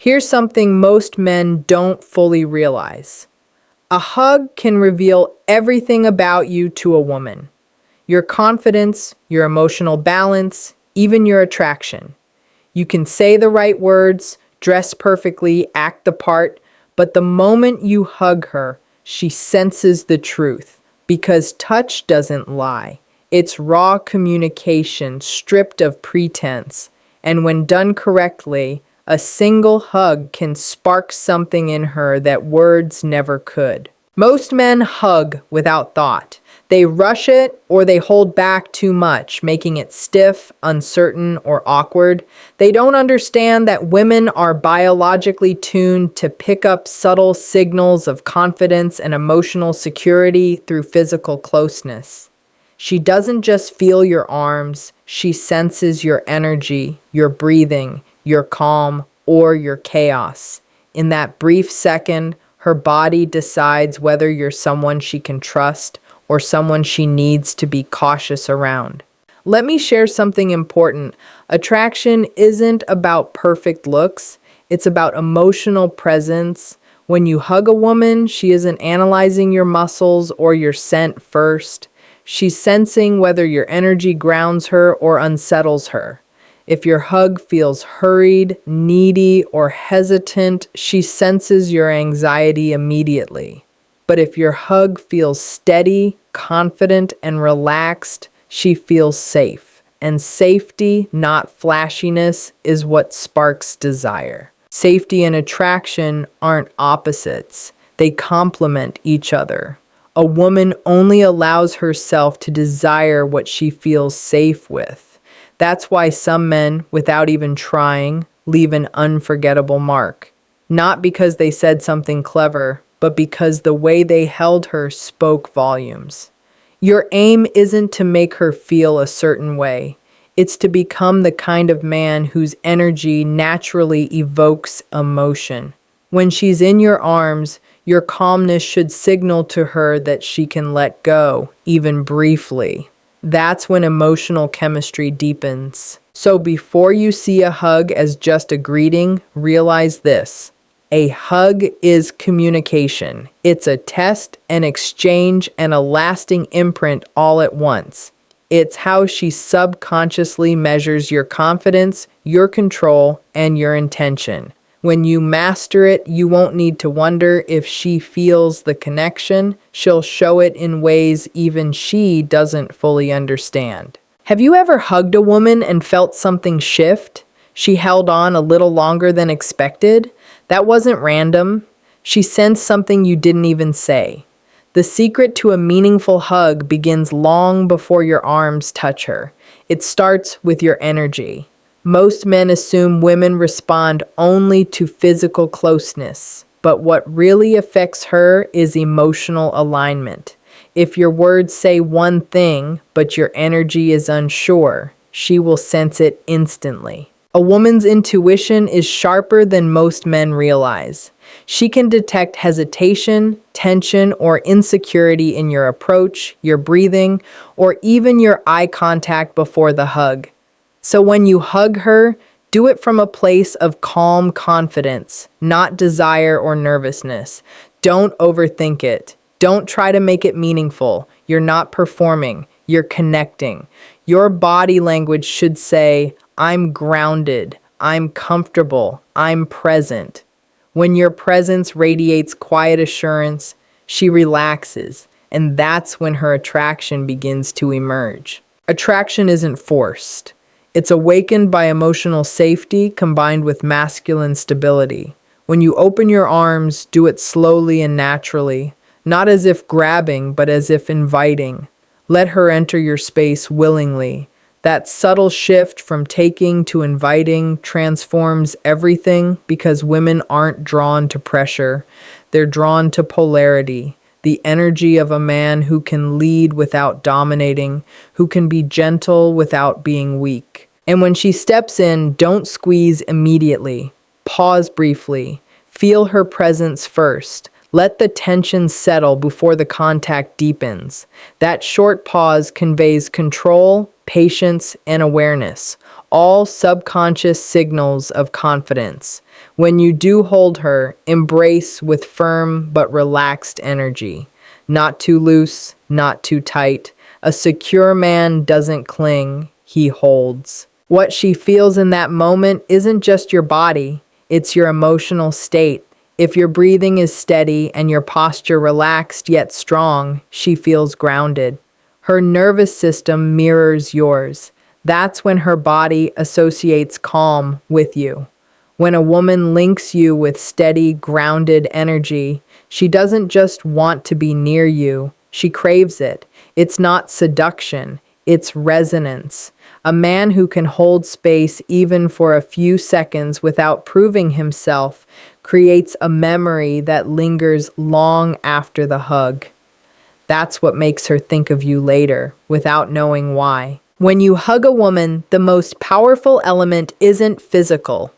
Here's something most men don't fully realize. A hug can reveal everything about you to a woman. Your confidence, your emotional balance, even your attraction. You can say the right words, dress perfectly, act the part, but the moment you hug her, she senses the truth. Because touch doesn't lie. It's raw communication, stripped of pretense. And when done correctly, a single hug can spark something in her that words never could. Most men hug without thought. They rush it or they hold back too much, making it stiff, uncertain, or awkward. They don't understand that women are biologically tuned to pick up subtle signals of confidence and emotional security through physical closeness. She doesn't just feel your arms, she senses your energy, your breathing, your calm, or your chaos. In that brief second, her body decides whether you're someone she can trust or someone she needs to be cautious around. Let me share something important. Attraction isn't about perfect looks, it's about emotional presence. When you hug a woman, she isn't analyzing your muscles or your scent first. She's sensing whether your energy grounds her or unsettles her. If your hug feels hurried, needy, or hesitant, she senses your anxiety immediately. But if your hug feels steady, confident, and relaxed, she feels safe. And safety, not flashiness, is what sparks desire. Safety and attraction aren't opposites. They complement each other. A woman only allows herself to desire what she feels safe with. That's why some men, without even trying, leave an unforgettable mark. Not because they said something clever, but because the way they held her spoke volumes. Your aim isn't to make her feel a certain way. It's to become the kind of man whose energy naturally evokes emotion. When she's in your arms, your calmness should signal to her that she can let go, even briefly. That's when emotional chemistry deepens. So before you see a hug as just a greeting, realize this. A hug is communication. It's a test, an exchange, and a lasting imprint all at once. It's how she subconsciously measures your confidence, your control, and your intention. When you master it, you won't need to wonder if she feels the connection. She'll show it in ways even she doesn't fully understand. Have you ever hugged a woman and felt something shift? She held on a little longer than expected? That wasn't random. She sensed something you didn't even say. The secret to a meaningful hug begins long before your arms touch her. It starts with your energy. Most men assume women respond only to physical closeness, but what really affects her is emotional alignment. If your words say one thing, but your energy is unsure, she will sense it instantly. A woman's intuition is sharper than most men realize. She can detect hesitation, tension, or insecurity in your approach, your breathing, or even your eye contact before the hug. So when you hug her, do it from a place of calm confidence, not desire or nervousness. Don't overthink it. Don't try to make it meaningful. You're not performing, you're connecting. Your body language should say, I'm grounded, I'm comfortable, I'm present. When your presence radiates quiet assurance, she relaxes, and that's when her attraction begins to emerge. Attraction isn't forced. It's awakened by emotional safety combined with masculine stability. When you open your arms, do it slowly and naturally, not as if grabbing, but as if inviting. Let her enter your space willingly. That subtle shift from taking to inviting transforms everything because women aren't drawn to pressure. They're drawn to polarity. The energy of a man who can lead without dominating, who can be gentle without being weak. And when she steps in, don't squeeze immediately. Pause briefly. Feel her presence first. Let the tension settle before the contact deepens. That short pause conveys control, patience, and awareness, all subconscious signals of confidence. When you do hold her, embrace with firm but relaxed energy. Not too loose, not too tight. A secure man doesn't cling, he holds. What she feels in that moment isn't just your body, it's your emotional state. If your breathing is steady and your posture relaxed yet strong, she feels grounded. Her nervous system mirrors yours. That's when her body associates calm with you. When a woman links you with steady, grounded energy, she doesn't just want to be near you, she craves it. It's not seduction, it's resonance. A man who can hold space even for a few seconds without proving himself creates a memory that lingers long after the hug. That's what makes her think of you later, without knowing why. When you hug a woman, the most powerful element isn't physical,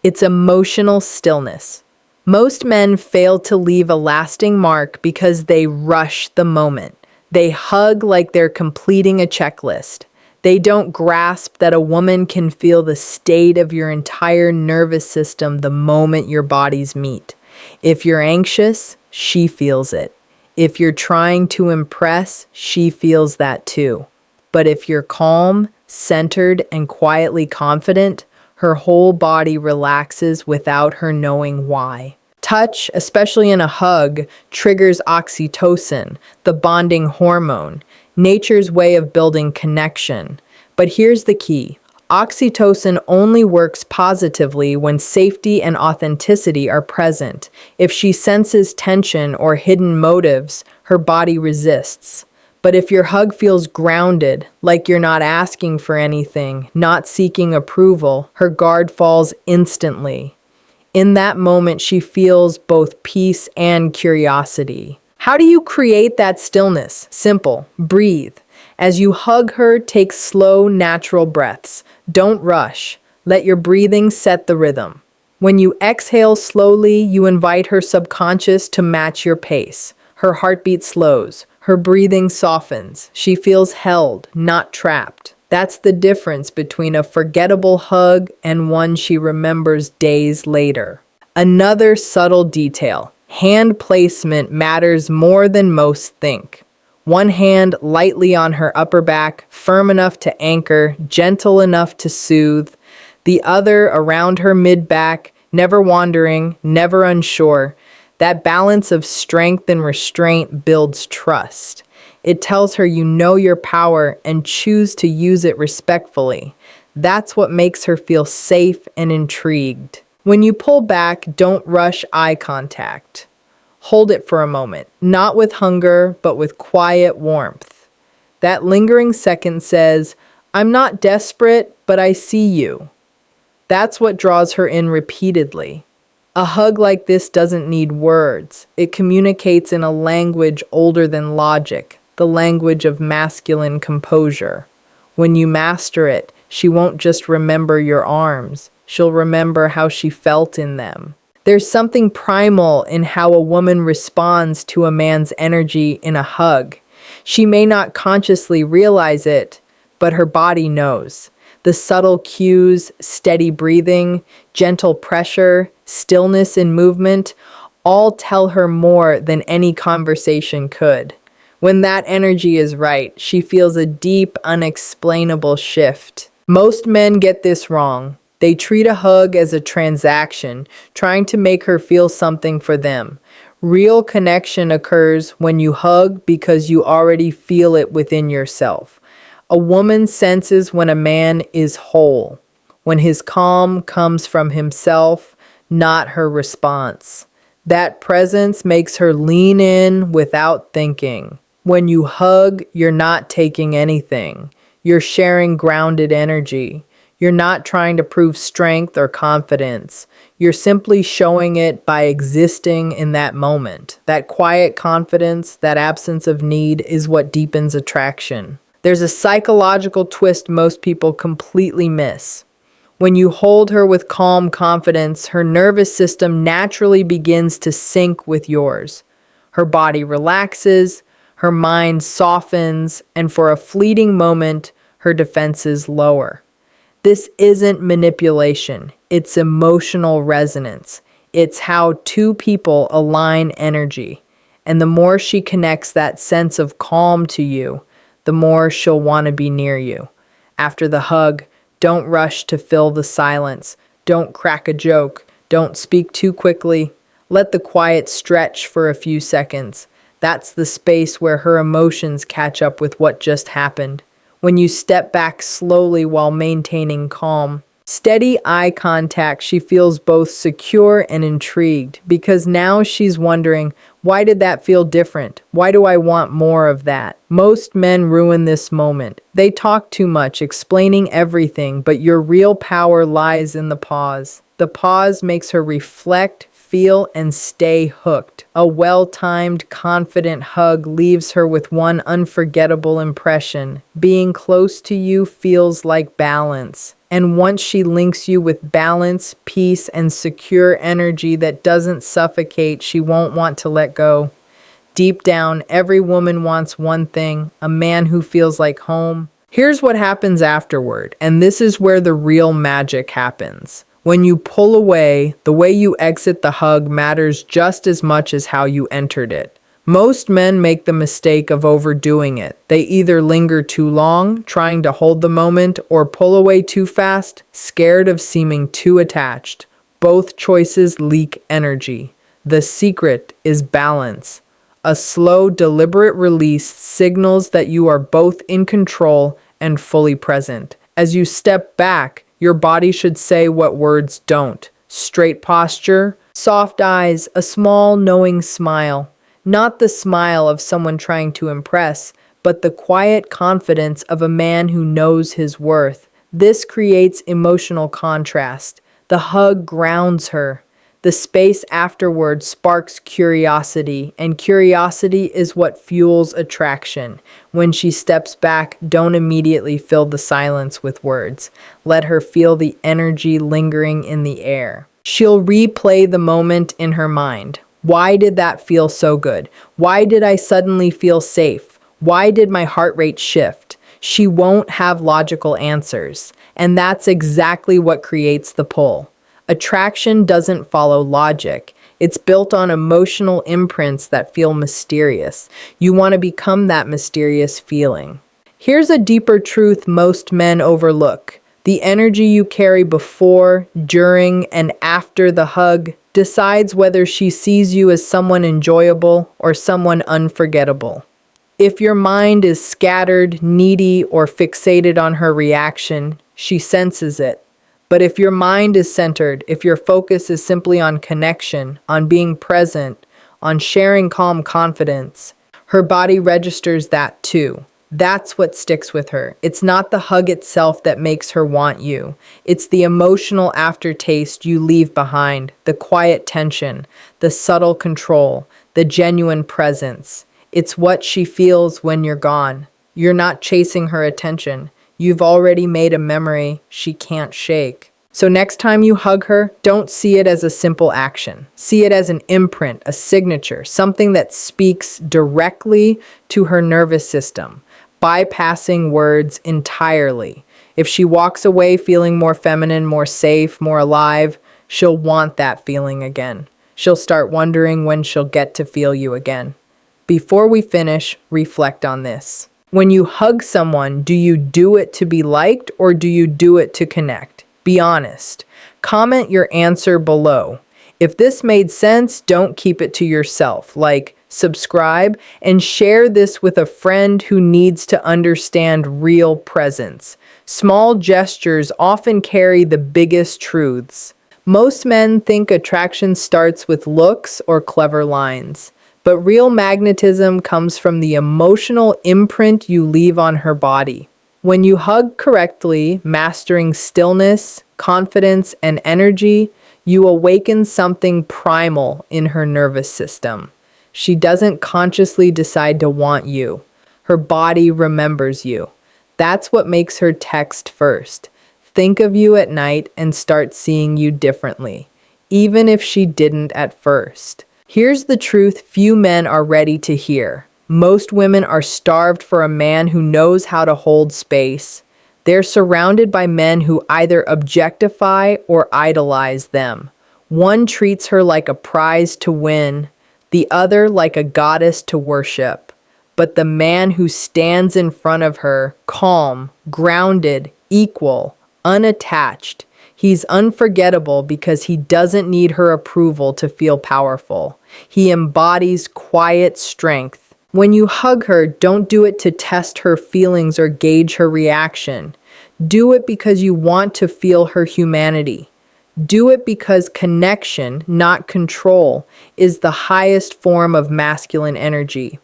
it's emotional stillness. Most men fail to leave a lasting mark because they rush the moment. They hug like they're completing a checklist. They don't grasp that a woman can feel the state of your entire nervous system the moment your bodies meet. If you're anxious, she feels it. If you're trying to impress, she feels that too. But if you're calm, centered, and quietly confident, her whole body relaxes without her knowing why. Touch, especially in a hug, triggers oxytocin, the bonding hormone, nature's way of building connection. But here's the key. Oxytocin only works positively when safety and authenticity are present. If she senses tension or hidden motives, her body resists. But if your hug feels grounded, like you're not asking for anything, not seeking approval, her guard falls instantly. In that moment, she feels both peace and curiosity. How do you create that stillness? Simple. Breathe. As you hug her, take slow, natural breaths. Don't rush. Let your breathing set the rhythm. When you exhale slowly, you invite her subconscious to match your pace. Her heartbeat slows. Her breathing softens. She feels held, not trapped. That's the difference between a forgettable hug and one she remembers days later. Another subtle detail. Hand placement matters more than most think. One hand lightly on her upper back, firm enough to anchor, gentle enough to soothe. The other around her mid-back, never wandering, never unsure. That balance of strength and restraint builds trust. It tells her you know your power and choose to use it respectfully. That's what makes her feel safe and intrigued. When you pull back, don't rush eye contact. Hold it for a moment, not with hunger, but with quiet warmth. That lingering second says, I'm not desperate, but I see you. That's what draws her in repeatedly. A hug like this doesn't need words. It communicates in a language older than logic, the language of masculine composure. When you master it, she won't just remember your arms. She'll remember how she felt in them. There's something primal in how a woman responds to a man's energy in a hug. She may not consciously realize it, but her body knows. The subtle cues, steady breathing, gentle pressure, stillness in movement, all tell her more than any conversation could. When that energy is right, she feels a deep, unexplainable shift. Most men get this wrong. They treat a hug as a transaction, trying to make her feel something for them. Real connection occurs when you hug because you already feel it within yourself. A woman senses when a man is whole, when his calm comes from himself, not her response. That presence makes her lean in without thinking. When you hug, you're not taking anything. You're sharing grounded energy. You're not trying to prove strength or confidence. You're simply showing it by existing in that moment. That quiet confidence, that absence of need is what deepens attraction. There's a psychological twist most people completely miss. When you hold her with calm confidence, her nervous system naturally begins to sync with yours. Her body relaxes, her mind softens, and for a fleeting moment, her defenses lower. This isn't manipulation, it's emotional resonance. It's how two people align energy. And the more she connects that sense of calm to you, the more she'll want to be near you. After the hug, don't rush to fill the silence. Don't crack a joke. Don't speak too quickly. Let the quiet stretch for a few seconds. That's the space where her emotions catch up with what just happened. When you step back slowly while maintaining calm, steady eye contact, she feels both secure and intrigued because now she's wondering, why did that feel different? Why do I want more of that? Most men ruin this moment. They talk too much, explaining everything, but your real power lies in the pause. The pause makes her reflect, feel, and stay hooked. A well-timed, confident hug leaves her with one unforgettable impression. Being close to you feels like balance. And once she links you with balance, peace, and secure energy that doesn't suffocate, she won't want to let go. Deep down, every woman wants one thing, a man who feels like home. Here's what happens afterward, and this is where the real magic happens. When you pull away, the way you exit the hug matters just as much as how you entered it. Most men make the mistake of overdoing it. They either linger too long, trying to hold the moment, or pull away too fast, scared of seeming too attached. Both choices leak energy. The secret is balance. A slow, deliberate release signals that you are both in control and fully present. As you step back, your body should say what words don't. Straight posture, soft eyes, a small, knowing smile. Not the smile of someone trying to impress, but the quiet confidence of a man who knows his worth. This creates emotional contrast. The hug grounds her. The space afterward sparks curiosity, and curiosity is what fuels attraction. When she steps back, don't immediately fill the silence with words. Let her feel the energy lingering in the air. She'll replay the moment in her mind. Why did that feel so good? Why did I suddenly feel safe? Why did my heart rate shift? She won't have logical answers, and that's exactly what creates the pull. Attraction doesn't follow logic. It's built on emotional imprints that feel mysterious. You want to become that mysterious feeling. Here's a deeper truth most men overlook. The energy you carry before, during, and after the hug decides whether she sees you as someone enjoyable or someone unforgettable. If your mind is scattered, needy, or fixated on her reaction, she senses it. But if your mind is centered, if your focus is simply on connection, on being present, on sharing calm confidence, her body registers that too. That's what sticks with her. It's not the hug itself that makes her want you. It's the emotional aftertaste you leave behind, the quiet tension, the subtle control, the genuine presence. It's what she feels when you're gone. You're not chasing her attention. You've already made a memory she can't shake. So next time you hug her, don't see it as a simple action. See it as an imprint, a signature, something that speaks directly to her nervous system, bypassing words entirely. If she walks away feeling more feminine, more safe, more alive, she'll want that feeling again. She'll start wondering when she'll get to feel you again. Before we finish, reflect on this. When you hug someone, do you do it to be liked or do you do it to connect? Be honest. Comment your answer below. If this made sense, don't keep it to yourself. Like, subscribe, and share this with a friend who needs to understand real presence. Small gestures often carry the biggest truths. Most men think attraction starts with looks or clever lines. But real magnetism comes from the emotional imprint you leave on her body. When you hug correctly, mastering stillness, confidence, and energy, you awaken something primal in her nervous system. She doesn't consciously decide to want you. Her body remembers you. That's what makes her text first. Think of you at night and start seeing you differently, even if she didn't at first. Here's the truth few men are ready to hear. Most women are starved for a man who knows how to hold space, They're surrounded by men who either objectify or idolize them. One treats her like a prize to win, the other like a goddess to worship. But the man who stands in front of her, calm, grounded, equal, unattached, he's unforgettable because he doesn't need her approval to feel powerful. He embodies quiet strength. When you hug her, don't do it to test her feelings or gauge her reaction. Do it because you want to feel her humanity. Do it because connection, not control, is the highest form of masculine energy.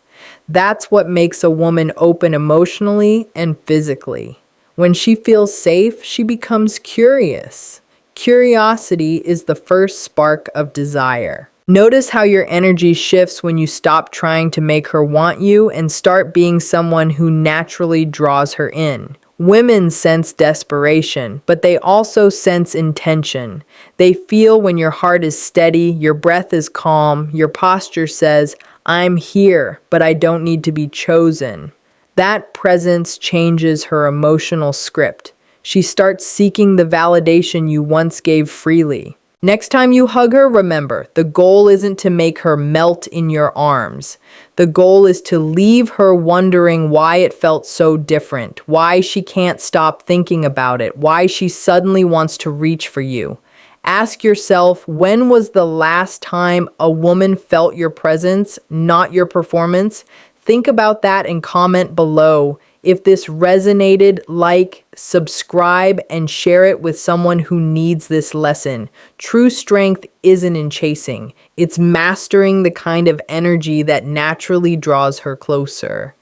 That's what makes a woman open emotionally and physically. When she feels safe, she becomes curious. Curiosity is the first spark of desire. Notice how your energy shifts when you stop trying to make her want you and start being someone who naturally draws her in. Women sense desperation, but they also sense intention. They feel when your heart is steady, your breath is calm, your posture says, I'm here, but I don't need to be chosen. That presence changes her emotional script. She starts seeking the validation you once gave freely. Next time you hug her, remember, the goal isn't to make her melt in your arms. The goal is to leave her wondering why it felt so different, why she can't stop thinking about it, why she suddenly wants to reach for you. Ask yourself, when was the last time a woman felt your presence, not your performance? Think about that and comment below. If this resonated, like, subscribe, and share it with someone who needs this lesson. True strength isn't in chasing. It's mastering the kind of energy that naturally draws her closer.